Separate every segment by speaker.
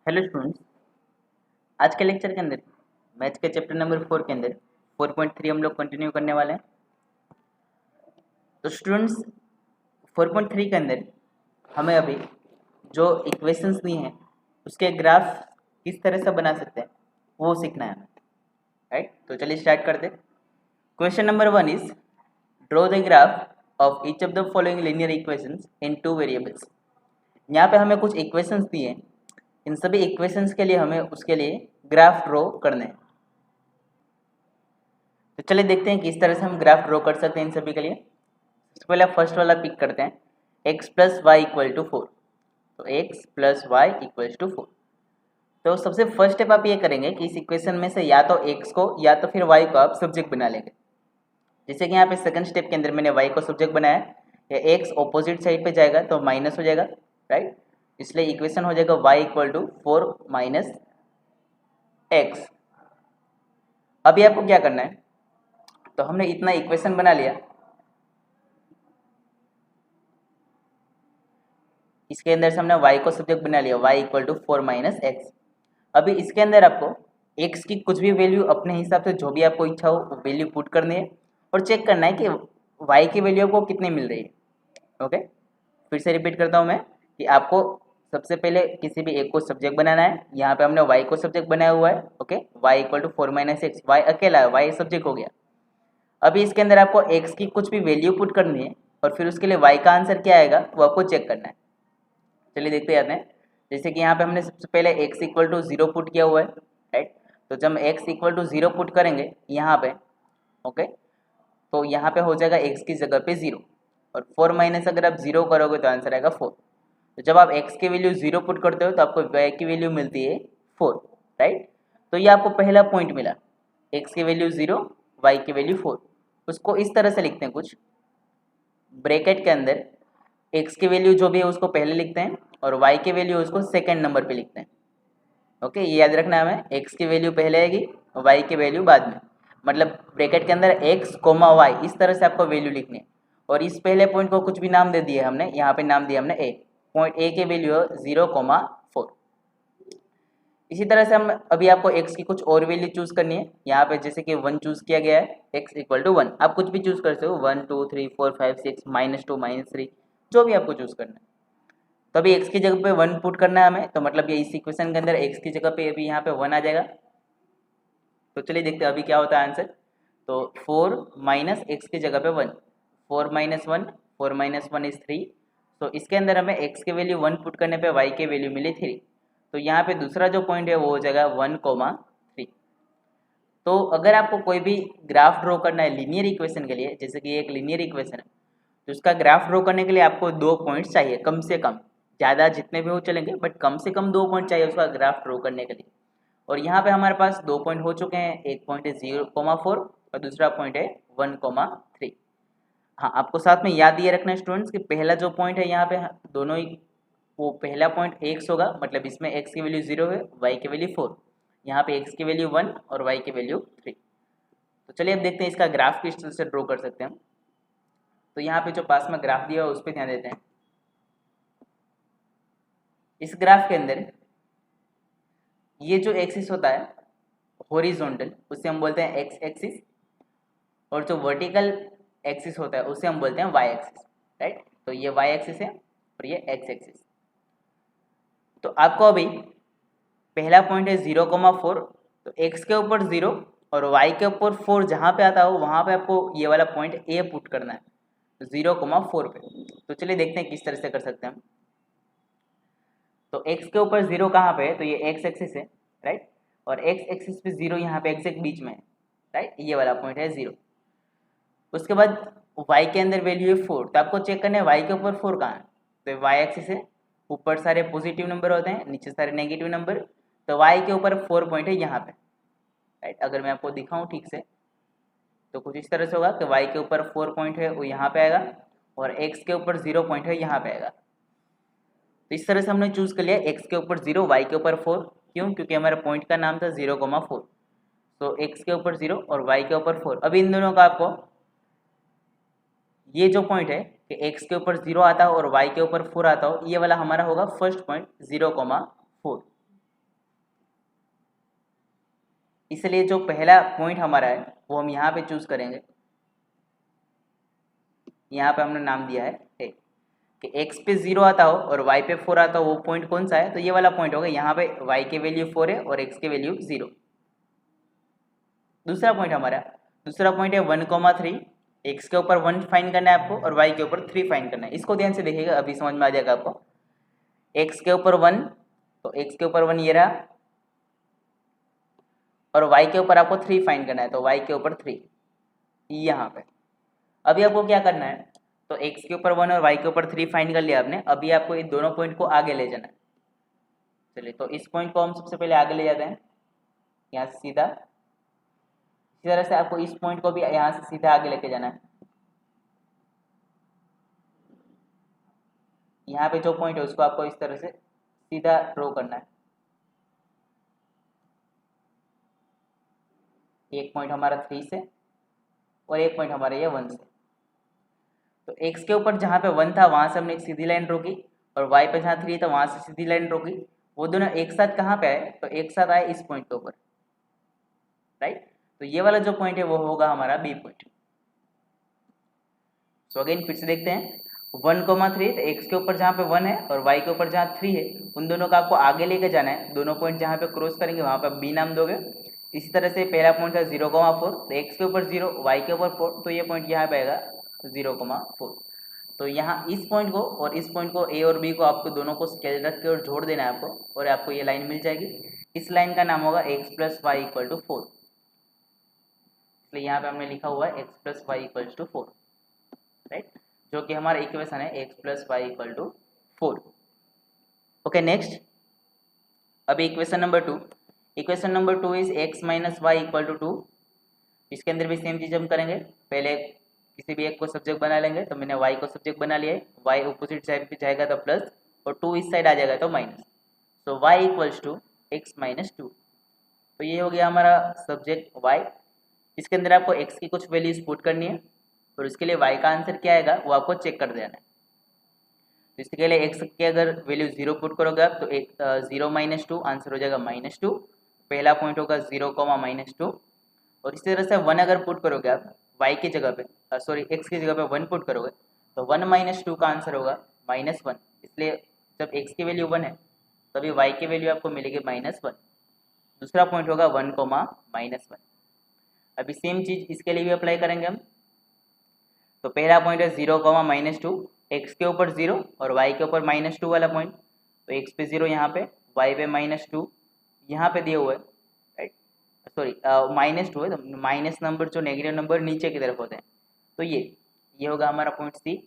Speaker 1: Hello students, आज के lecture के अंदर मैथ्स के चैप्टर नंबर 4 के अंदर 4.3 हम लोग कंटिन्यू करने वाले हैं। तो स्टूडेंट्स 4.3 के अंदर हमें अभी जो इक्वेशंस दी हैं उसके ग्राफ किस तरह से बना सकते हैं वो सीखना है हमें, राइट। तो चलिए स्टार्ट करते हैं। Question number 1 is draw the graph of each of the following linear equations in 2 variables. यहाँ पे हमें कुछ इक्वेशंस दिए हैं, इन सभी इक्वेशंस के लिए हमें उसके लिए ग्राफ ड्रॉ करने हैं। तो चलिए देखते हैं किस तरह से हम ग्राफ ड्रॉ कर सकते हैं इन सभी के लिए। सबसे पहले फर्स्ट वाला पिक करते हैं, x plus y equal to 4। तो x plus y equal to 4। तो सबसे फर्स्ट स्टेप आप ये करेंगे कि इस इक्वेशन में से या तो x को या तो फिर y को आप सब्जेक्ट बना लेंगे। जैसे कि यहाँ पे सेकंड स्टेप के अंदर मैंने y को सब्जेक्ट बनाया, या x ऑपोजिट साइड पे जाएगा तो माइनस हो जाएगा, राइट। इसलिए इक्वेशन हो जाएगा y equal to 4 minus x। अभी आपको क्या करना है, तो हमने इतना इक्वेशन बना लिया, इसके अंदर से हमने y को सब्जेक्ट बना लिया, y equal to 4 minus x. अभी इसके अंदर आपको x की कुछ भी वैल्यू अपने हिसाब से जो भी आपको इच्छा हो वो वैल्यू पुट करनी है और चेक करना है कि y की वैल्यू आपको कितनी मिल रही है। ओके, फिर से रिपीट करता हूँ मैं कि आपको सबसे पहले किसी भी एक को सब्जेक्ट बनाना है। यहाँ पे हमने y को सब्जेक्ट बनाया हुआ है, okay. y equal to 4 minus x, y अकेला है, y सब्जेक्ट हो गया। अभी इसके अंदर आपको x की कुछ भी वैल्यू पुट करनी है और फिर उसके लिए y का आंसर क्या आएगा वो आपको चेक करना है। चलिए देखते जाते हैं। जैसे कि यहाँ पे हमने सबसे पहले x इक्वल टू 0 पुट किया हुआ है, राइट। तो जब हम x इक्वल टू 0 पुट करेंगे यहाँ पे, ओके, तो यहाँ पे हो जाएगा x की जगह पे 0 और 4 माइनस अगर आप 0 करोगे तो आंसर आएगा 4। तो जब आप x की वैल्यू 0 पुट करते हो तो आपको y की वैल्यू मिलती है 4, राइट। तो ये आपको पहला पॉइंट मिला, x की वैल्यू 0, y की वैल्यू 4। उसको इस तरह से लिखते हैं, कुछ ब्रैकेट के अंदर x की वैल्यू जो भी है उसको पहले लिखते हैं और y की वैल्यू उसको सेकंड नंबर पे लिखते हैं। ओके, ये याद रखना है, हमें x की वैल्यू पहले आएगी और y की वैल्यू बाद में, मतलब ब्रैकेट के अंदर x कोमा y, इस तरह से आपको वैल्यू लिखनी है। और इस पहले पॉइंट को कुछ भी नाम दे दिए हमने, यहाँ पे नाम दिया हमने a। पॉइंट a की वैल्यू है 0,4। इसी तरह से हम अभी आपको x की कुछ और वैल्यू चूज करनी है। यहाँ पे जैसे कि 1 चूज किया गया है, x इक्वल टू 1। आप कुछ भी चूज कर सकते हो, 1 2 3 4 5 6 -2 -3, जो भी आपको चूज करना है। तो अभी x की जगह पे 1 पुट करना है हमें, तो मतलब ये इस इक्वेशन के अंदर x की जगह पे अभी यहाँ पे 1 आ जाएगा। तो चलिए देखते हैं अभी क्या होता है आंसर। तो 4 माइनस एक्स की जगह पे 1, 4 माइनस 1, 4 माइनस 1 इज 3। तो इसके अंदर हमें x की वैल्यू 1 पुट करने पे y की वैल्यू मिली 3। तो यहाँ पे दूसरा जो पॉइंट है वो हो जाएगा 1,3। तो अगर आपको कोई भी ग्राफ ड्रॉ करना है लीनियर इक्वेशन के लिए, जैसे कि एक लीनियर इक्वेशन है, तो उसका ग्राफ ड्रॉ करने के लिए आपको 2 पॉइंट्स चाहिए कम से कम। ज़्यादा जितने भी हो चलेंगे, बट कम से कम 2 पॉइंट चाहिए उसका ग्राफ ड्रॉ करने के लिए। और यहाँ पे हमारे पास 2 पॉइंट हो चुके हैं, एक पॉइंट है 0,4 और दूसरा पॉइंट है 1,3। हाँ, आपको साथ में याद ये रखना है स्टूडेंट्स कि पहला जो पॉइंट है यहाँ पे दोनों ही, वो पहला पॉइंट x होगा, मतलब इसमें x की वैल्यू 0 है, y की वैल्यू 4। यहाँ पे x की वैल्यू 1 और y की वैल्यू 3। तो चलिए अब देखते हैं इसका ग्राफ किस तरह से ड्रॉ कर सकते हैं हम। तो यहाँ पे जो पास में ग्राफ दिया है उस पर ध्यान देते हैं। इस ग्राफ के अंदर ये जो एक्सिस होता है हॉरिजॉन्टल, उसे हम बोलते हैं एक्स एक्सिस, और जो वर्टिकल एक्सिस होता है उसे हम बोलते हैं वाई एक्सिस, राइट। तो ये वाई एक्सिस है और ये एक्स एक्सिस। तो आपको अभी पहला पॉइंट है 0,4, तो x के ऊपर 0 और y के ऊपर 4 जहाँ पे आता हो वहाँ पे आपको ये वाला पॉइंट a पुट करना है, 0,4 पे। तो चलिए देखते हैं किस तरह से कर सकते हैं हम। तो x के ऊपर 0 कहाँ पे है, तो ये x एक्सिस है, राइट। और x एक्सिस पे 0 यहाँ पे एग्जैक्ट बीच में है, राइट। ये वाला पॉइंट है 0। उसके बाद y के अंदर वैल्यू है 4, तो आपको चेक करना है y के ऊपर 4 कहाँ है। तो y एक्सिस है, ऊपर सारे पॉजिटिव नंबर होते हैं, नीचे सारे नेगेटिव नंबर। तो y के ऊपर 4 पॉइंट है यहाँ पे, राइट। अगर मैं आपको दिखाऊं ठीक से तो कुछ इस तरह से होगा कि y के ऊपर 4 पॉइंट है वो यहाँ पे आएगा और x के ऊपर 0 पॉइंट है यहाँ पे आएगा। तो इस तरह से हमने चूज कर लिया x के ऊपर 0, y के ऊपर 4। क्यों? क्योंकि हमारे पॉइंट का नाम था 0,4। तो x के ऊपर 0 और y के ऊपर 4। अभी इन दोनों का आपको ये जो पॉइंट है कि x के ऊपर 0 आता हो और y के ऊपर 4 आता हो, ये वाला हमारा होगा फर्स्ट पॉइंट 0,4। इसलिए जो पहला पॉइंट हमारा है वो हम यहाँ पे चूज करेंगे। यहाँ पे हमने नाम दिया है ए, कि x पे 0 आता हो और y पे 4 आता हो, वो पॉइंट कौन सा है, तो ये वाला पॉइंट होगा। यहाँ पे y के वैल्यू 4 है और x के वैल्यू 0। दूसरा पॉइंट हमारा, दूसरा पॉइंट है 1,3। x के ऊपर 1 फाइंड करना है आपको और y के ऊपर 3 फाइंड करना है। इसको ध्यान से देखिएगा, अभी समझ में आ जाएगा आपको। x के ऊपर 1, तो x के ऊपर 1 ये रहा, और y के ऊपर आपको 3 फाइंड करना है, तो y के ऊपर 3 यहाँ पे। अभी आपको क्या करना है, तो x के ऊपर 1 और y के ऊपर 3 फाइंड कर लिया आपने। अभी आपको इन दोनों पॉइंट को आगे ले जाना है। चलिए, तो इस पॉइंट को हम सबसे पहले आगे ले जाते हैं, यहाँ से सीधा। इसी तरह से आपको इस पॉइंट को भी यहाँ से सीधा आगे लेके जाना है। यहाँ पे जो पॉइंट है उसको आपको इस तरह से सीधा ड्रॉ करना है। एक पॉइंट हमारा 3 से और एक पॉइंट हमारा ये 1 से। तो x के ऊपर जहाँ पे 1 था वहां से हमने एक सीधी लाइन ड्रॉ की, और y पे जहाँ 3 था वहां से सीधी लाइन ड्रॉ की। वो दोनों एक साथ कहाँ पे आए, तो एक साथ आए इस पॉइंट के ऊपर, राइट। तो ये वाला जो पॉइंट है वो होगा हमारा बी पॉइंट। सो अगेन फिर से देखते हैं, 1,3, तो x के ऊपर जहाँ पे 1 है और y के ऊपर जहाँ 3 है, उन दोनों का आपको आगे लेके जाना है। दोनों पॉइंट जहाँ पे क्रॉस करेंगे वहाँ पे b नाम दोगे। इसी तरह से पहला पॉइंट था 0,4, तो x के ऊपर 0, y के ऊपर 4, तो ये पॉइंट यहाँ पे आएगा 0,4। तो यहाँ इस पॉइंट को और इस पॉइंट को, a और b को, आपको दोनों को स्केल रख के और जोड़ देना है आपको, और आपको ये लाइन मिल जाएगी। इस लाइन का नाम होगा x + y = 4। इसलिए यहाँ पे हमने लिखा हुआ है x + y = 4, राइट, जो कि हमारा इक्वेशन है x + y = 4। Okay, next. अभी equation number 2। Equation number 2 is x - y = 2। इसके अंदर भी सेम चीज हम करेंगे। पहले किसी भी एक को सब्जेक्ट बना लेंगे, तो मैंने y को सब्जेक्ट बना लिया है। y ऑपोजिट साइड पे जाएगा तो प्लस, और 2 इस साइड आ जाएगा तो माइनस। तो y = x - 2। तो ये हो गया हमारा सब्जेक्ट y। इसके अंदर आपको x की कुछ वैल्यूज पुट करनी है, और उसके लिए y का आंसर क्या आएगा वो आपको चेक कर देना है। तो इसके लिए x की अगर वैल्यू 0 पुट करोगे आप, तो 0 - 2 आंसर हो जाएगा -2। पहला पॉइंट होगा 0, -2। और इसी तरह से 1 अगर पुट करोगे आप y की जगह पे, सॉरी x की जगह पे 1 पुट करोगे, तो 1 - 2 का आंसर होगा -1। इसलिए जब x की वैल्यू 1 है तभी y की वैल्यू आपको मिलेगी -1। दूसरा पॉइंट होगा 1, -1। अभी सेम चीज इसके लिए भी अप्लाई करेंगे हम। तो पहला पॉइंट है 0, -2, x के ऊपर 0 और y के ऊपर -2 वाला पॉइंट। तो x पे 0 यहाँ पे, y पे -2 यहाँ पे दिए हुए है, राइट। सॉरी, -2 है, तो माइनस नंबर जो नेगेटिव नंबर नीचे की तरफ होते हैं। तो ये होगा हमारा पॉइंट सी।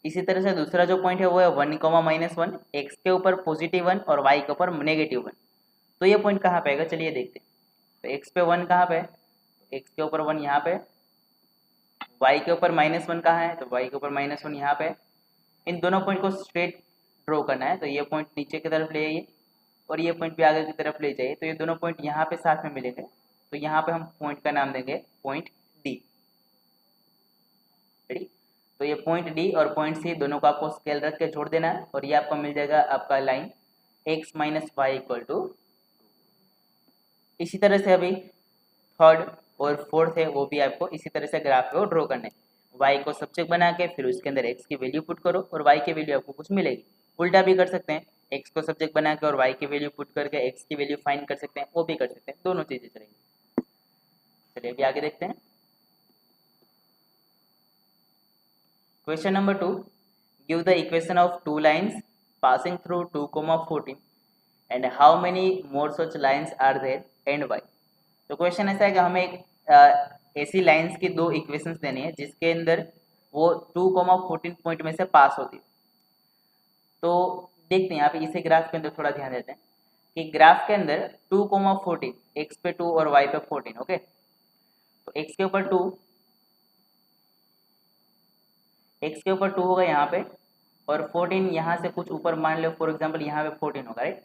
Speaker 1: इसी तरह से दूसरा जो पॉइंट है वो है 1, -1, x के ऊपर +1 और y के ऊपर -1। तो ये पॉइंट कहाँ पे आएगा, चलिए देखते हैं। तो x पे 1 कहाँ पे है, x के ऊपर 1 यहाँ पे, y के ऊपर -1 कहाँ है, तो y के ऊपर -1 यहाँ पे। इन दोनों पॉइंट को स्ट्रेट ड्रॉ करना है, तो ये पॉइंट नीचे की तरफ ले जाइए और ये पॉइंट भी आगे की तरफ ले जाइए। तो ये दोनों पॉइंट यहाँ पे साथ में मिलेंगे। तो यहाँ पे हम पॉइंट का नाम देंगे पॉइंट डी, रेडी। तो ये पॉइंट डी और पॉइंट सी दोनों को आपको स्केल रख के जोड़ देना है, और ये आपको मिल जाएगा आपका लाइन x - y = 2। इसी तरह से अभी थर्ड और फोर्थ है वो भी आपको इसी तरह से ग्राफ को ड्रॉ करने। y को सब्जेक्ट बना के फिर उसके अंदर x की वैल्यू पुट करो और y की वैल्यू आपको कुछ मिलेगी। उल्टा भी कर सकते हैं, x को सब्जेक्ट बना के और y की वैल्यू पुट करके x की वैल्यू फाइंड कर सकते हैं, वो भी कर सकते हैं। दोनों चीजें चलेंगी। चलिए अभी आगे देखते हैं। Question number 2, give the equation of 2 lines passing through 2,14 and how many more such lines are there and y. तो क्वेश्चन ऐसा है कि हमें एक ऐसी लाइंस की 2 इक्वेशंस देनी है जिसके अंदर वो 2,14 पॉइंट में से पास होती है। तो देखते हैं यहाँ पे इसे ग्राफ के अंदर थोड़ा ध्यान देते हैं कि ग्राफ के अंदर 2,14, x पे 2 और y पे 14। ओके, तो x के ऊपर 2, x के ऊपर 2 होगा यहाँ पे, और 14 यहाँ से कुछ ऊपर मान लो, फॉर एग्जाम्पल यहाँ पे 14 होगा, राइट।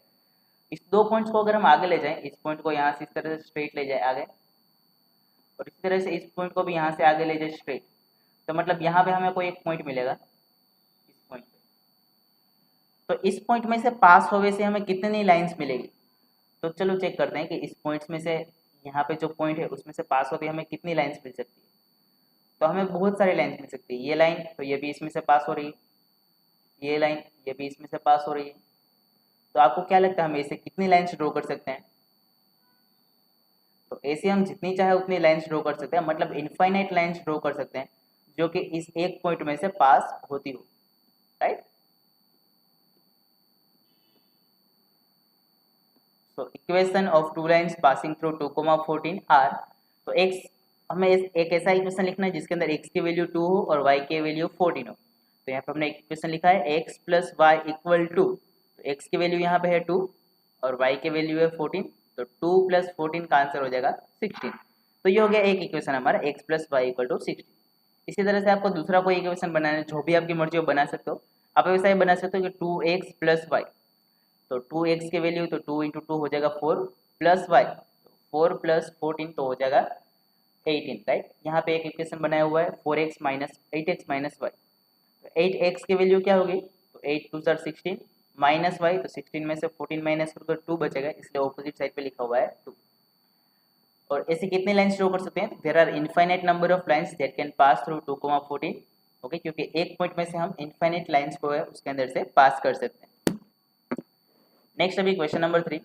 Speaker 1: इस 2 पॉइंट्स को अगर हम आगे ले जाएं, इस पॉइंट को यहाँ से इस तरह से स्ट्रेट ले जाए आगे, और इस तरह से इस पॉइंट को भी यहाँ से आगे ले जाए स्ट्रेट, तो मतलब यहाँ पे हमें कोई एक पॉइंट मिलेगा इस पॉइंट पे। तो इस पॉइंट में से पास होने से हमें कितनी लाइंस मिलेगी, तो चलो चेक करते हैं कि इस पॉइंट्स में से यहाँ पे जो पॉइंट है उसमें से पास होकर हमें कितनी लाइन्स मिल सकती है? तो हमें बहुत सारी लाइन्स मिल सकती है। ये लाइन तो ये भी इसमें से पास हो रही है, ये लाइन ये भी इसमें से पास हो रही है। तो आपको क्या लगता है हम ऐसे कितनी लाइन्स ड्रॉ कर सकते हैं? तो ऐसे हम जितनी चाहे उतनी लाइन्स ड्रॉ कर सकते हैं, मतलब इनफाइनाइट लाइन्स ड्रॉ कर सकते हैं जो कि इस एक पॉइंट में से पास होती हो, right. So equation of two lines passing through 2,14 are. तो एक्स हमें एक ऐसा इक्वेशन लिखना है जिसके अंदर x की वैल्यू 2 हो और y की वैल्यू 14 हो। तो यहाँ पे हमने एक इक्वेशन लिखा है x plus y equal to, तो x की वैल्यू यहाँ पे है 2 और y की वैल्यू है 14, तो 2 प्लस 14 का आंसर हो जाएगा 16। तो ये हो गया एक इक्वेशन हमारा x plus y equal to 16। इसी तरह से आपको दूसरा कोई इक्वेशन बनाना है, जो भी आपकी मर्जी हो बना सकते हो। आप वैसा ही बना सकते हो कि 2x प्लस वाई, तो 2x की वैल्यू तो 2 इंटू 2 हो जाएगा 4 प्लस वाई, 4 प्लस 14 तो हो जाएगा 18, राइट। यहाँ पे एक इक्वेशन बनाया हुआ है 4x minus 8x minus Y. तो 8x की वैल्यू क्या होगी? तो 8 2 सर 16 माइनस वाई, तो 16 में से 14 माइनस करो तो 2 बचेगा, इसलिए ऑपोजिट साइड पे लिखा हुआ है 2। और ऐसे कितने लाइन्स ड्रॉ कर सकते हैं? There are infinite number of lines that can pass through 2,14। Okay, क्योंकि एक पॉइंट में से हम इनफाइनाइट लाइन्स को है उसके अंदर से पास कर सकते हैं। नेक्स्ट अभी question number 3।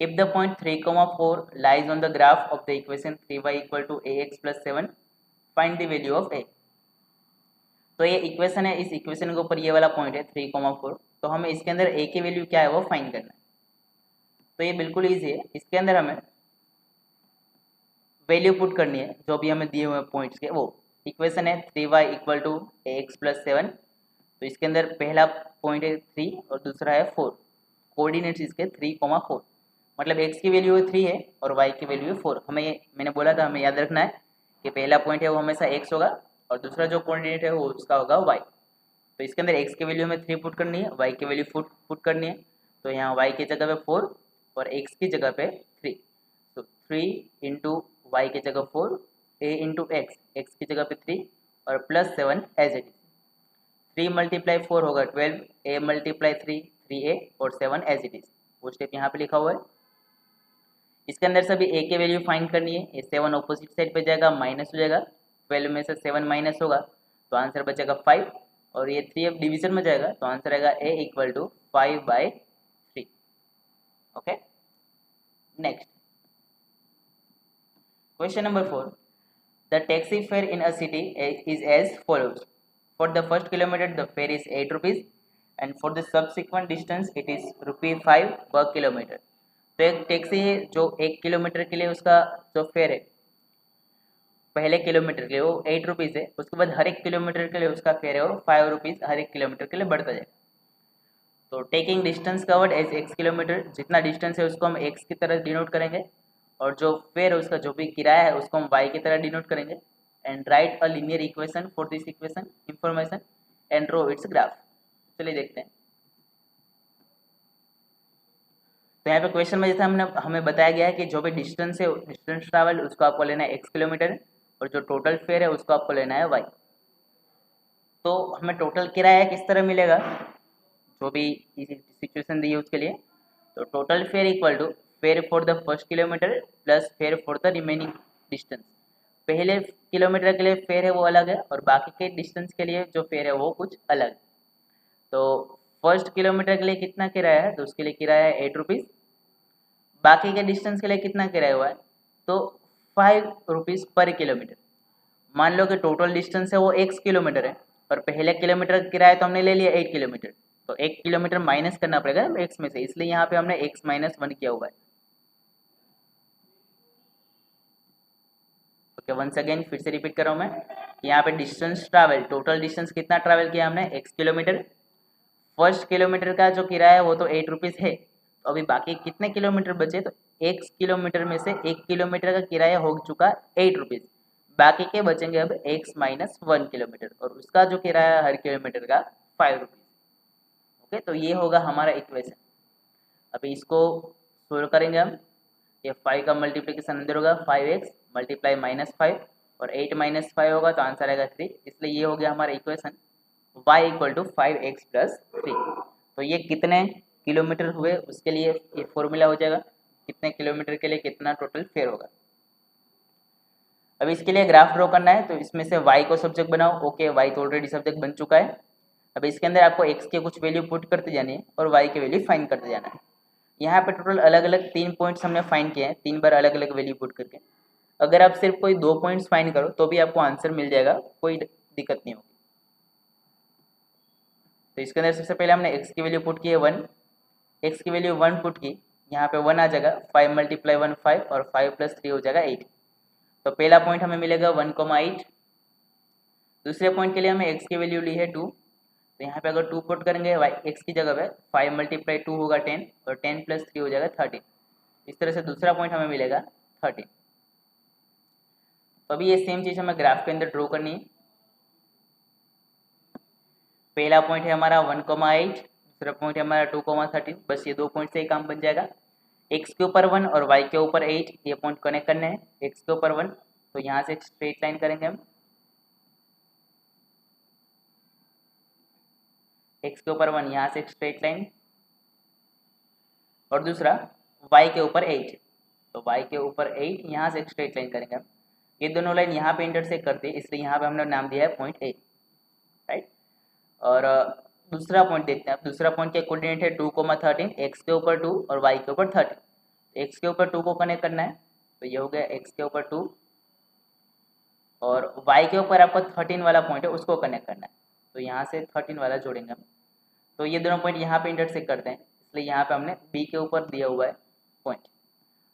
Speaker 1: If the point 3, 4 lies on the graph of the equation 3y equal to ax plus 7, find the value of a। तो ये इक्वेशन है, इस इक्वेशन के ऊपर ये वाला पॉइंट है 3, 4, तो हमें इसके अंदर a की वैल्यू क्या है वो फाइंड करना है। तो ये बिल्कुल ईजी है, इसके अंदर हमें वैल्यू पुट करनी है जो भी हमें दिए हुए पॉइंट्स के। वो इक्वेशन है 3y equal to ax plus 7, तो इसके अंदर पहला पॉइंट है 3 और दूसरा है 4। कोऑर्डिनेट्स इसके 3, 4, मतलब x की वैल्यू 3 है और y की वैल्यू 4। मैंने बोला था हमें याद रखना है कि पहला पॉइंट है वो हमेशा x होगा और दूसरा जो कोऑर्डिनेट है वो उसका होगा y। तो इसके अंदर x की वैल्यू हमें 3 पुट करनी है, y की वैल्यू पुट करनी है। तो यहाँ y की जगह पे 4 और x की जगह पे 3, तो 3 इंटू वाई की जगह 4, a इंटू एक्स की जगह पे 3 और plus 7 as it is. 3 multiply 4 होगा 12, a मल्टीप्लाई 3 3a और 7 एज इट इज। वो स्टेप यहाँ पे लिखा हुआ है। इसके अंदर सभी a की वैल्यू फाइंड करनी है। ये 7 ऑपोजिट साइड पे जाएगा, माइनस हो जाएगा, 12 में से 7 माइनस होगा तो आंसर बचेगा 5, और ये 3 अब डिवीजन में जाएगा तो आंसर आएगा a equal to 5/3। Okay, next question number 4। The taxi fare in a city is as follows. For the first kilometer, the fare is 8 rupees, and for the subsequent distance, it is ₹5 per kilometer. तो एक taxi है जो 1 kilometre के लिए उसका जो fair है पहले किलोमीटर के लिए वो 8 रुपीज़ है, उसके बाद हर एक किलोमीटर के लिए उसका फेयर है वो 5 रुपीज़ हर एक किलोमीटर के लिए बढ़ता जाएगा। तो taking distance covered as x kilometre, जितना डिस्टेंस है उसको हम x की तरह डिनोट करेंगे और जो फेयर है उसका जो भी किराया है उसको हम y की तरह डिनोट करेंगे। And right a linear equation for this equation information and draw it's graph. चलिए देखते हैं। तो यहाँ पे क्वेश्चन में जैसे हमें बताया गया है कि जो भी डिस्टेंस है डिस्टेंस ट्रैवल उसको आपको लेना है x किलोमीटर और जो टोटल फेयर है उसको आपको लेना है y। तो हमें टोटल किराया किस तरह मिलेगा, जो भी सिचुएशन दी है उसके लिए। तो total fare equal to fare for the first kilometre plus fare for the remaining distance. पहले किलोमीटर के लिए फेयर है वो अलग है और बाकी के डिस्टेंस के लिए जो फेयर है वो कुछ अलग। तो फर्स्ट किलोमीटर के लिए कितना किराया है, तो उसके लिए किराया है 8 रुपीज़। बाकी के डिस्टेंस के लिए कितना किराया हुआ है, तो 5 रुपीज़ पर किलोमीटर। मान लो कि टोटल डिस्टेंस है वो x किलोमीटर है और पहले किलोमीटर का किराया तो हमने ले लिया 8 किलोमीटर, तो 1 किलोमीटर माइनस करना पड़ेगा x में से, इसलिए यहाँ पे हमने x माइनस 1 किया हुआ है। ओके, वंस अगेन फिर से रिपीट कर रहा हूँ मैं, यहाँ पे डिस्टेंस ट्रैवल, टोटल डिस्टेंस कितना ट्रैवल किया हमने x किलोमीटर। फर्स्ट किलोमीटर का जो किराया है वो तो 8 रुपीज़ है, तो अभी बाकी कितने किलोमीटर बचे, तो x किलोमीटर में से 1 किलोमीटर का किराया हो चुका 8 रुपीज़, बाकी के बचेंगे अब x माइनस 1 किलोमीटर और उसका जो किराया हर किलोमीटर का 5 रुपीज़। ओके, तो ये होगा हमारा इक्वेशन। अभी इसको सोल्व करेंगे हम। ये 5 का मल्टीप्लिकेशन अंदर होगा 5x मल्टीप्लाई -5 और 8 - 5 होगा तो आंसर आएगा 3, इसलिए ये हो गया हमारा equation y equal to 5x plus 3। तो ये कितने किलोमीटर हुए उसके लिए ये फॉर्मूला हो जाएगा कितने किलोमीटर के लिए कितना टोटल फेयर होगा। अब इसके लिए ग्राफ ड्रॉ करना है, तो इसमें से y को सब्जेक्ट बनाओ। ओके, y तो ऑलरेडी सब्जेक्ट बन चुका है। अब इसके अंदर आपको x के कुछ वैल्यू पुट करते जानी है और y के वैल्यू फाइंड करते जाना है। यहाँ पे टोटल अलग अलग 3 पॉइंट्स हमने फाइंड किए हैं, 3 बार अलग अलग वैल्यू पुट करके। अगर आप सिर्फ कोई 2 पॉइंट्स फाइंड करो तो भी आपको आंसर मिल जाएगा, कोई दिक्कत नहीं होगी। तो इसके अंदर सबसे पहले हमने x की वैल्यू पुट की है 1, x की वैल्यू 1 पुट की, यहाँ पे 1 आ जाएगा, 5 × 1 5 और 5 + 3 हो जाएगा 8। तो पहला पॉइंट हमें मिलेगा 1,8। दूसरे पॉइंट के लिए हमें x की वैल्यू ली है 2, तो यहाँ पे अगर 2 पुट करेंगे x की जगह पे 5 × 2 होगा 10 और 10 + 3 हो जाएगा 13। इस तरह से दूसरा पॉइंट हमें मिलेगा 13। तो अभी ये सेम चीज़ हमें ग्राफ के अंदर ड्रॉ करनी है। पहला पॉइंट है हमारा 1,8, दूसरा पॉइंट है हमारा 2,13। बस ये 2 पॉइंट से ही काम बन जाएगा। x के ऊपर 1 और y के ऊपर 8 ये पॉइंट कनेक्ट करने हैं। x के ऊपर 1 तो यहाँ से एक स्ट्रेट लाइन करेंगे हम, x के ऊपर 1 यहाँ से एक स्ट्रेट लाइन, और दूसरा y के ऊपर 8 तो y के ऊपर 8 यहाँ से एक स्ट्रेट लाइन करेंगे हम। ये दोनों लाइन यहाँ पे इंटरसेक्ट करती है, इसलिए यहाँ पे हमने नाम दिया है पॉइंट A, राइट। और दूसरा पॉइंट देखते हैं। अब दूसरा पॉइंट के कोऑर्डिनेट है 2,13, x के ऊपर 2 और y के ऊपर 13। x के ऊपर 2 को कनेक्ट करना है, तो ये हो गया x के ऊपर 2, और y के ऊपर आपको 13 वाला पॉइंट है उसको कनेक्ट करना है, तो यहाँ से 13 वाला जोड़ेंगे हम। तो ये दोनों पॉइंट यहाँ पे इंटरसेक्ट करते हैं, इसलिए यहाँ पे हमने b के ऊपर दिया हुआ है पॉइंट।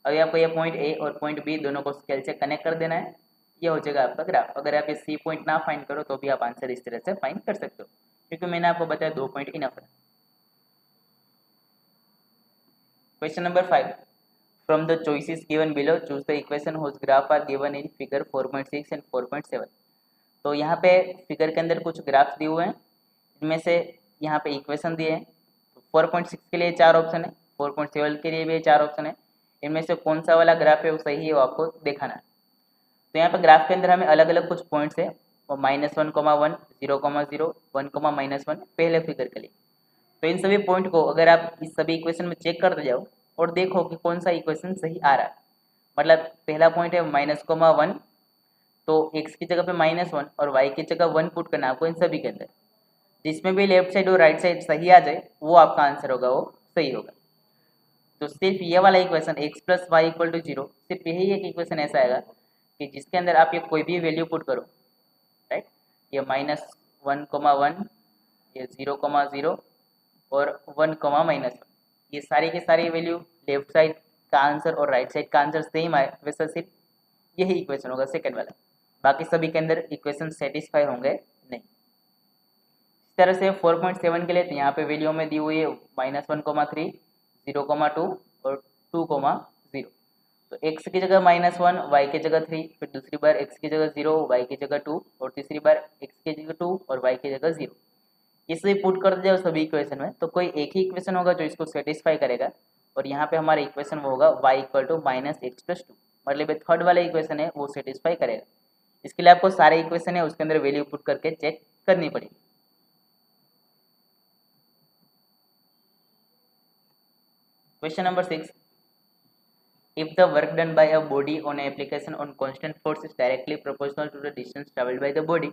Speaker 1: अभी आपको ये पॉइंट A और पॉइंट B दोनों को स्केल से कनेक्ट कर देना है, ये हो जाएगा आपका ग्राफ। अगर आप ये C पॉइंट ना फाइंड करो तो भी आप आंसर इस तरह से फाइंड कर सकते हो, क्योंकि मैंने आपको बताया 2 पॉइंट इनफ है। Question number 5, from the choices given below choose the equation whose graph are given in figure 4.6 and 4.7। तो यहाँ पे फिगर के अंदर कुछ ग्राफ्स दिए हुए हैं, इनमें से यहाँ पे इक्वेशन दिए हैं। 4.6 के लिए 4 ऑप्शन है, 4.7 के लिए भी 4 ऑप्शन है। इनमें से कौन सा वाला ग्राफ है वो सही है वो आपको दिखाना है। तो यहाँ पे ग्राफ के अंदर हमें अलग अलग कुछ पॉइंट्स है, और -1,1, 0,0, 1,-1 पहले फिगर के लिए। तो इन सभी पॉइंट को अगर आप इस सभी इक्वेशन में चेक करते जाओ और देखो कि कौन सा इक्वेशन सही आ रहा है। मतलब पहला पॉइंट है -1, तो x की जगह पे -1 और y की जगह 1 पुट करना आपको इन सभी के अंदर। जिसमें भी लेफ्ट साइड और राइट साइड सही आ जाए वो आपका आंसर होगा, वो सही होगा। तो सिर्फ ये वाला इक्वेशन x + y = 0, सिर्फ यही एक इक्वेशन ऐसा आएगा कि जिसके अंदर आप ये कोई भी वैल्यू पुट करो, राइट। ये -1,1, ये 0,0 और 1,-1, ये सारी के सारी वैल्यू लेफ्ट साइड का आंसर और राइट साइड का आंसर सेम आए, वैसा सिर्फ यही इक्वेशन होगा सेकंड वाला। बाकी सभी के अंदर इक्वेशन सेटिस्फाई होंगे नहीं। इस तरह से 4.7 के लिए तो यहाँ पे वैल्यू में दी हुई है -1,3, 0,2 और 2,0। तो x की जगह -1, y की जगह 3, फिर दूसरी बार x की जगह 0, y की जगह 2, और तीसरी बार x की जगह 2 और y की जगह 0। इसे पुट कर दिया सभी इक्वेशन में तो कोई एक ही इक्वेशन होगा जो इसको सेटिस्फाई करेगा, और यहाँ पे हमारा इक्वेशन वो होगा y = -x + 2। मतलब थर्ड वाला इक्वेशन है वो सेटिस्फाई करेगा। इसके लिए आपको सारे इक्वेशन है उसके अंदर वैल्यू पुट करके चेक करनी पड़ेगी। Question number 6. If the work done by a body on an application on constant force is directly proportional to the distance traveled by the body,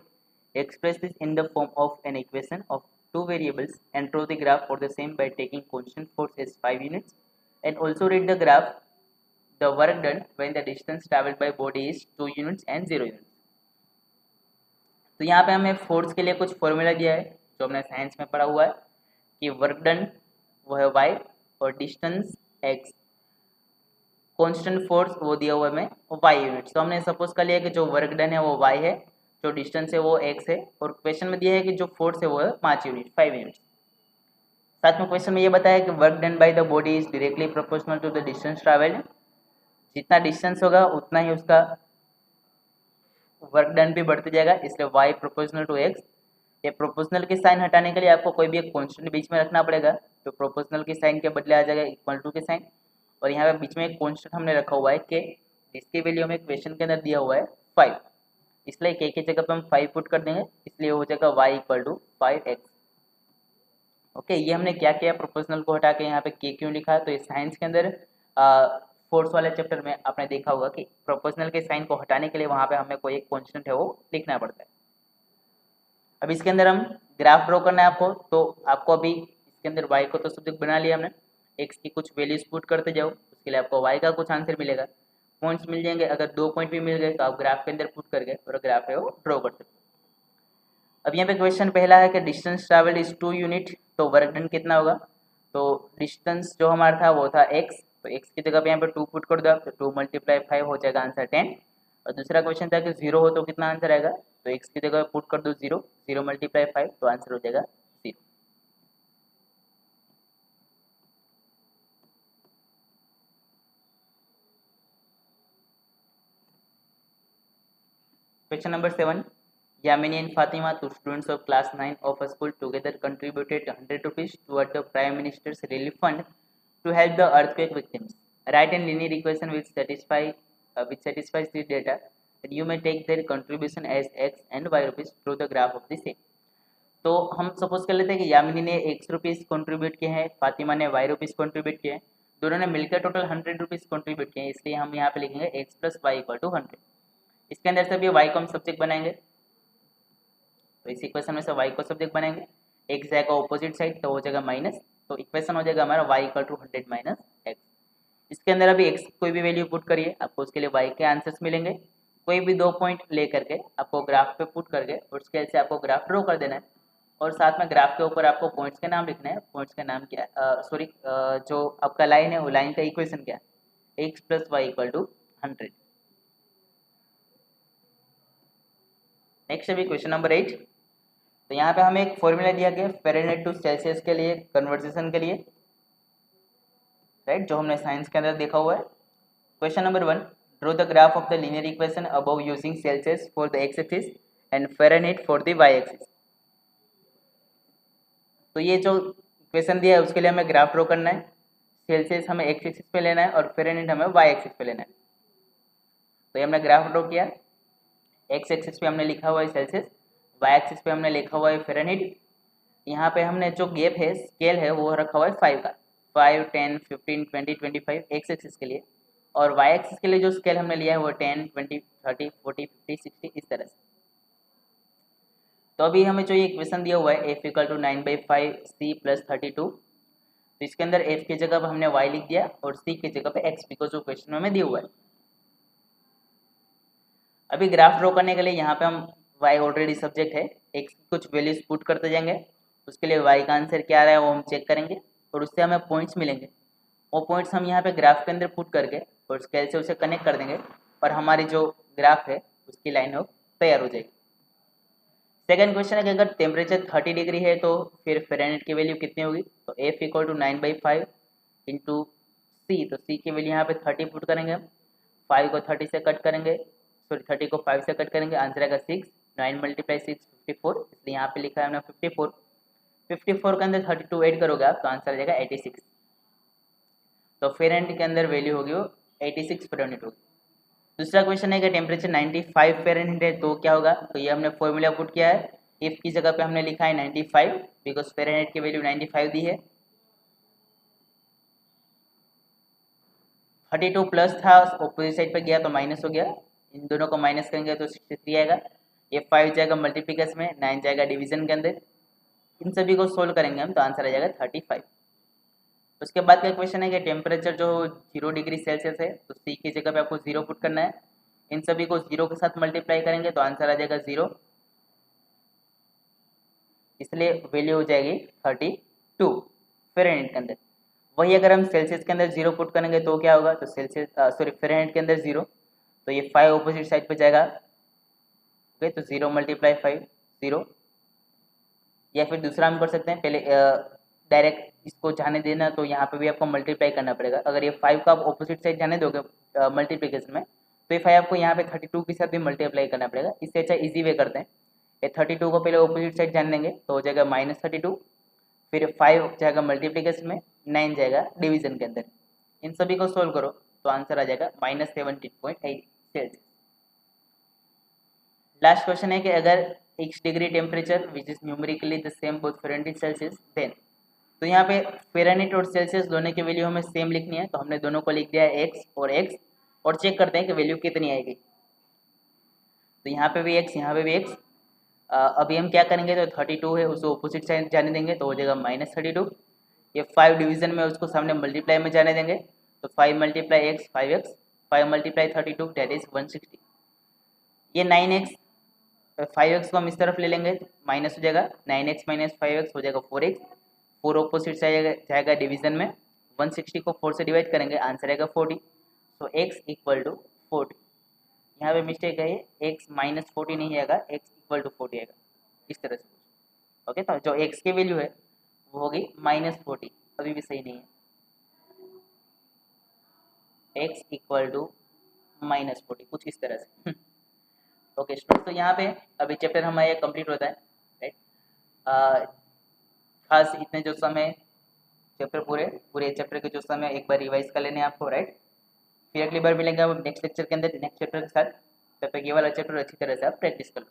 Speaker 1: express this in the form of an equation of two variables and draw the graph for the same by taking constant force as 5 units, and also read the graph the work done when the distance traveled by body is 2 units and 0 units. तो यहाँ पे हमें force के लिए कुछ formula दिया है जो हमने साइंस में पढ़ा हुआ है कि वर्क डन वो है y और डिस्टेंस x, कांस्टेंट फोर्स वो दिया हुआ है हमें y यूनिट्स। तो हमने सपोज कर लिया कि जो वर्क डन है वो y है, जो डिस्टेंस है वो x है, और क्वेश्चन में दिया है कि जो फोर्स है वो है 5 यूनिट 5 यूनिट्स। साथ में क्वेश्चन में ये बताया कि work done by the body is directly proportional to the distance travelled. जितना डिस्टेंस होगा उतना ही उसका वर्क डन भी बढ़ते जाएगा, इसलिए y प्रोपोर्शनल टू x। ये प्रोपोर्शनल की साइन हटाने के लिए आपको कोई भी एक कांस्टेंट बीच में रखना पड़ेगा, तो प्रोपोर्शनल की साइन के बदले आ जाएगा इक्वल टू की साइन, और यहाँ पे बीच में एक कांस्टेंट हमने रखा हुआ है k, जिसकी वैल्यू हमें क्वेश्चन के अंदर दिया हुआ है 5, इसलिए k की जगह पे हम 5 पुट कर देंगे, इसलिए हो जाएगा y = 5x। ओके, ये हमने क्या किया, प्रोपोर्शनल को हटा के यहाँ पे k क्यों लिखा है, तो ये साइंस के अंदर फोर्स वाले चैप्टर में आपने देखा होगा कि प्रोपोर्शनल के साइन को हटाने के लिए वहाँ पे हमें कोई एक कॉन्स्टेंट है वो लिखना पड़ता है। अब इसके अंदर हम ग्राफ ड्रॉ करना है आपको, तो आपको अभी इसके अंदर y को तो सब्जेक्ट बना लिया हमने, x की कुछ वैल्यूज पुट करते जाओ, उसके लिए आपको y का कुछ आंसर मिलेगा, पॉइंट्स मिल जाएंगे। अगर 2 पॉइंट भी मिल गए तो आप ग्राफ के अंदर पुट करके और ग्राफ है वो ड्रॉ कर सकते हो। अब यहाँ पे क्वेश्चन पहला है कि डिस्टेंस ट्रैवल इज 2 यूनिट, तो वर्क डन कितना होगा। तो डिस्टेंस जो हमारा था वो था x, तो x की जगह पे यहाँ पे 2 पुट कर दो आप, तो 2 × 5 हो जाएगा आंसर 10। और दूसरा क्वेश्चन था कि 0 हो तो कितना आंसर आएगा, तो x की जगह पुट कर दो 0, 0 × 5 तो आंसर हो जाएगा 0। Question number 7. Yamini and Fatima, two students of class 9 of a school, together contributed 100 rupees toward the Prime Minister's relief fund to help the earthquake victims. Write a linear equation which satisfies the data. Then you may take their contribution as x and y rupees through the graph of the same. तो हम suppose कर लेते हैं कि यामिनी ने x rupees contribute किए हैं, फातिमा ने y रुपीज़ कॉन्ट्रीब्यूट किए हैं, दोनों ने मिलकर टोटल 100 रुपीज़ कॉन्ट्रीब्यूट किए हैं, इसलिए हम यहाँ पे लिखेंगे x + y = 100। इसके अंदर से भी y को हम सब्जेक्ट बनाएंगे, तो इस इक्वेशन में से y को सब्जेक्ट बनाएंगे, x जाएगा ऑपोजिट साइड तो हो जाएगा माइनस, तो इक्वेशन हो जाएगा हमारा y = 100 - x। इसके अंदर अभी x कोई भी वैल्यू पुट करिए, आपको उसके लिए y के आंसर्स मिलेंगे। कोई भी 2 पॉइंट ले करके आपको ग्राफ पे पुट करके और उसके से आपको ग्राफ ड्रॉ कर देना है, और साथ में ग्राफ के ऊपर आपको पॉइंट्स के नाम लिखना है। पॉइंट्स का नाम क्या है, जो आपका लाइन है वो लाइन का इक्वेशन क्या है, x + y = 100। नेक्स्ट अभी क्वेश्चन नंबर 8। तो यहाँ पे हमें एक फॉर्मूला दिया गया फ़ारेनहाइट टू सेल्सियस के लिए, कन्वर्जेशन के लिए, राइट, जो हमने साइंस के अंदर देखा हुआ है। Question number 1, draw the graph of the linear equation above using Celsius for the x axis and Fahrenheit for the y axis. तो ये जो इक्वेशन दिया है उसके लिए हमें ग्राफ ड्रॉ करना है, सेल्सियस हमें एक्स एक्सिस पे लेना है और फ़ारेनहाइट हमें वाई एक्सिस पे लेना है। तो ये हमने ग्राफ ड्रॉ किया, एक्स एक्सिस पे हमने लिखा हुआ है सेल्सियस, वाई एक्सिस पे हमने लिखा हुआ है फ़ारेनहाइट। यहाँ पे हमने जो गैप है स्केल है वो रखा हुआ है 5 का, 5, 10, 15, 20, 25 एक्स एक्सिस के लिए, और वाई एक्सिस के लिए जो स्केल हमने लिया है वो 10, 20, 30, 40, 50, 60 इस तरह से। तो अभी हमें जो ये इक्वेशन दिया हुआ है f = 9/5 c + 32, तो इसके अंदर f की जगह पर हमने y लिख दिया और c की जगह पे x, बिकॉज जो क्वेश्चन में हमें दिया हुआ है। अभी ग्राफ ड्रॉ करने के लिए यहाँ पे हम y ऑलरेडी सब्जेक्ट है, x की कुछ वैल्यूज पुट करते जाएंगे, उसके लिए y का आंसर क्या आ रहा है वो हम चेक करेंगे और उससे हमें पॉइंट्स मिलेंगे। वो पॉइंट्स हम यहाँ पे ग्राफ के अंदर पुट करके और स्केल से उसे कनेक्ट कर देंगे और हमारी जो ग्राफ है उसकी लाइन हो तैयार हो जाएगी। सेकंड क्वेश्चन है कि अगर टेम्परेचर 30 डिग्री है तो फिर फ़ारेनहाइट की वैल्यू कितनी होगी। तो f = 9/5 इंटू c, तो c की वैल्यू यहाँ पे 30 पुट करेंगे हम, 5 को 30 से कट करेंगे, सॉरी 30 को 5 से कट करेंगे, आंसर आएगा 6, 9 × 6 54, इसलिए यहाँ पे लिखा है हमने 54। 54 के अंदर 32 ऐड करोगे आप तो आंसर आ जाएगा 86। तो फ़ारेनहाइट के अंदर वैल्यू होगी वो 86 फ़ारेनहाइट होगी। दूसरा क्वेश्चन है कि टेम्परेचर 95 फ़ारेनहाइट है तो क्या होगा। तो ये हमने फॉर्मूला पुट किया है, इफ की जगह पे हमने लिखा है 95 बिकॉज फ़ारेनहाइट की वैल्यू 95 दी है। 32 प्लस था, ऑपोजिट साइड पे गया तो माइनस हो गया, इन दोनों को माइनस करेंगे तो 63 आएगा। ये 5 जाएगा मल्टीप्लिकेशन में, 9 जाएगा डिवीजन के अंदर, इन सभी को सोल्व करेंगे हम तो आंसर आ जाएगा 35। उसके बाद का क्वेश्चन है कि टेम्परेचर जो 0 डिग्री सेल्सियस है तो सी की जगह पे आपको 0 पुट करना है, इन सभी को 0 के साथ मल्टीप्लाई करेंगे तो आंसर आ जाएगा 0, इसलिए वैल्यू हो जाएगी 32 फ़ारेनहाइट के अंदर। वही अगर हम सेल्सियस के अंदर 0 पुट करेंगे तो क्या होगा, तो फ़ारेनहाइट के अंदर 0, तो ये 5 ऑपोजिट साइड पे जाएगा, ओके, तो 0 × 5 0। या फिर दूसरा हम कर सकते हैं, पहले डायरेक्ट इसको जाने देना तो यहाँ पे भी आपको मल्टीप्लाई करना पड़ेगा। अगर ये 5 का आप ऑपोजिट साइड जाने दोगे मल्टीप्लिकेशन में तो ये 5 आपको यहाँ पे 32 के साथ भी मल्टीप्लाई करना पड़ेगा। इससे अच्छा इजी वे करते हैं, ये 32 को पहले ऑपोजिट साइड जाने देंगे तो हो जाएगा -32, फिर 5 जाएगा मल्टीप्लिकेशन में, 9 जाएगा डिवीजन के अंदर, इन सभी को सोल्व करो तो आंसर आ जाएगा -17.8 सेल्सियस। लास्ट क्वेश्चन है कि अगर x degree temperature which is numerically the same both Fahrenheit Celsius then तो यहाँ पे फ़ारेनहाइट और सेल्सियस दोनों की वैल्यू हमें सेम लिखनी है, तो हमने दोनों को लिख दिया है एक्स और चेक करते हैं कि वैल्यू कितनी आएगी। तो यहाँ पे भी एक्स, यहाँ पे भी एक्स। अभी हम क्या करेंगे, तो 32 है उसको अपोजिट साइड जाने देंगे तो हो जाएगा -32। ये 5 डिवीजन में उसको सामने मल्टीप्लाई में जाने देंगे, तो 5 × x 5x, 5 × 32 दैट इज 160। ये 9x 5x को हम इस तरफ ले लेंगे तो माइनस हो जाएगा, 9x - 5x हो जाएगा 4x, 4 ऑपोजिट जाएगा डिवीजन में, 160 को 4 से डिवाइड करेंगे आंसर आएगा 40। सो x = 40। यहाँ पे मिस्टेक है, x -40 नहीं आएगा, x = 40 आएगा, इस तरह से। ओके, तो जो x की वैल्यू है वो होगी -40, अभी भी सही नहीं है, x = -40 कुछ इस तरह से। ओके स्टूडेंट, तो यहाँ पे अभी चैप्टर हमारा कंप्लीट होता है, राइट। खास इतने जो समय चैप्टर पूरे चैप्टर के जो समय एक बार रिवाइज कर लेने आपको, राइट। फिर अगली बार मिलेंगे हम नेक्स्ट लेक्चर के अंदर नेक्स्ट चैप्टर के साथ। तब तक ये वाला चैप्टर अच्छी तरह से आप प्रैक्टिस कर लो।